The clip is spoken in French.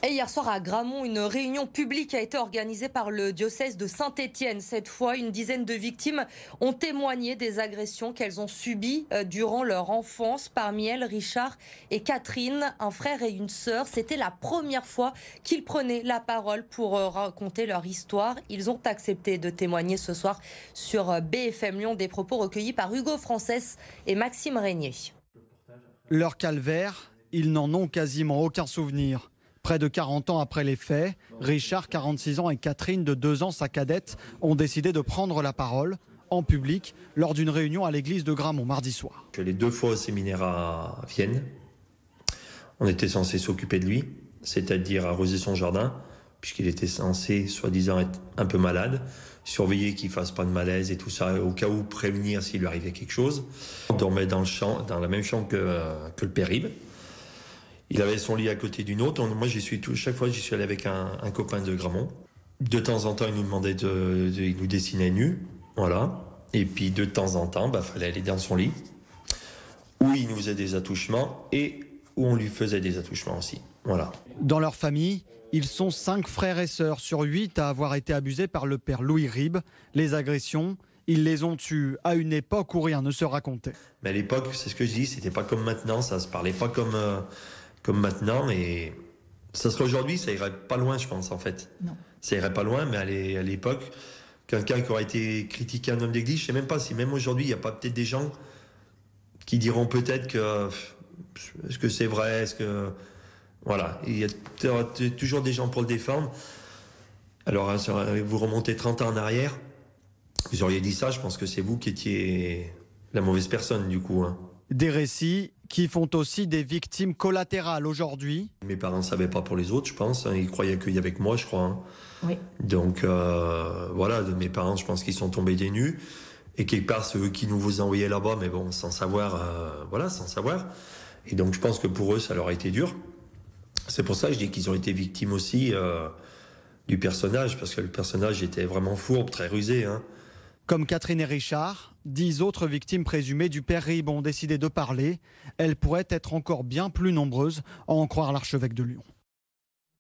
Et hier soir à Gramont, une réunion publique a été organisée par le diocèse de Saint-Étienne. Cette fois, une dizaine de victimes ont témoigné des agressions qu'elles ont subies durant leur enfance. Parmi elles, Richard et Catherine, un frère et une sœur. C'était la première fois qu'ils prenaient la parole pour raconter leur histoire. Ils ont accepté de témoigner ce soir sur BFM Lyon. Des propos recueillis par Hugo Frances et Maxime Régnier. Leur calvaire, ils n'en ont quasiment aucun souvenir. Près de 40 ans après les faits, Richard, 46 ans, et Catherine, de 2 ans, sa cadette, ont décidé de prendre la parole en public lors d'une réunion à l'église de Gramont mardi soir. Je suis allé 2 fois au séminaire à Vienne. On était censé s'occuper de lui, c'est-à-dire arroser son jardin, puisqu'il était censé, soi-disant, être un peu malade, surveiller qu'il ne fasse pas de malaise et tout ça, au cas où prévenir s'il lui arrivait quelque chose. On dormait dans la même chambre que le père Rib. Il avait son lit à côté d'une autre. Moi, chaque fois, j'y suis allé avec un copain de Gramont. De temps en temps, il nous demandait il nous dessinait nus, voilà. Et puis, de temps en temps, fallait aller dans son lit, où il nous faisait des attouchements et où on lui faisait des attouchements aussi, voilà. Dans leur famille, ils sont 5 frères et sœurs sur 8 à avoir été abusés par le père Louis Rib. Les agressions, ils les ont eues à une époque où rien ne se racontait. Mais à l'époque, c'est ce que je dis, c'était pas comme maintenant, ça se parlait pas comme maintenant, et ça serait aujourd'hui, ça irait pas loin, je pense, en fait. Non. Ça irait pas loin, mais à l'époque, quelqu'un qui aurait été critiqué un homme d'église, je sais même pas si même aujourd'hui, il n'y a pas peut-être des gens qui diront peut-être que est-ce que c'est vrai, est-ce que voilà, il y a toujours des gens pour le défendre. Alors, vous remontez 30 ans en arrière, vous auriez dit ça, je pense que c'est vous qui étiez la mauvaise personne, du coup, hein. Des récits qui font aussi des victimes collatérales aujourd'hui. Mes parents ne savaient pas pour les autres, je pense. Ils croyaient qu'il y avait que moi, je crois, hein. Oui. Donc, voilà, de mes parents, je pense qu'ils sont tombés des nues. Et quelque part, ceux qui nous vous envoyaient là-bas, mais bon, sans savoir, sans savoir. Et donc, je pense que pour eux, ça leur a été dur. C'est pour ça que je dis qu'ils ont été victimes aussi du personnage, parce que le personnage était vraiment fourbe, très rusé, hein. Comme Catherine et Richard, 10 autres victimes présumées du père Rib ont décidé de parler. Elles pourraient être encore bien plus nombreuses, à en croire l'archevêque de Lyon.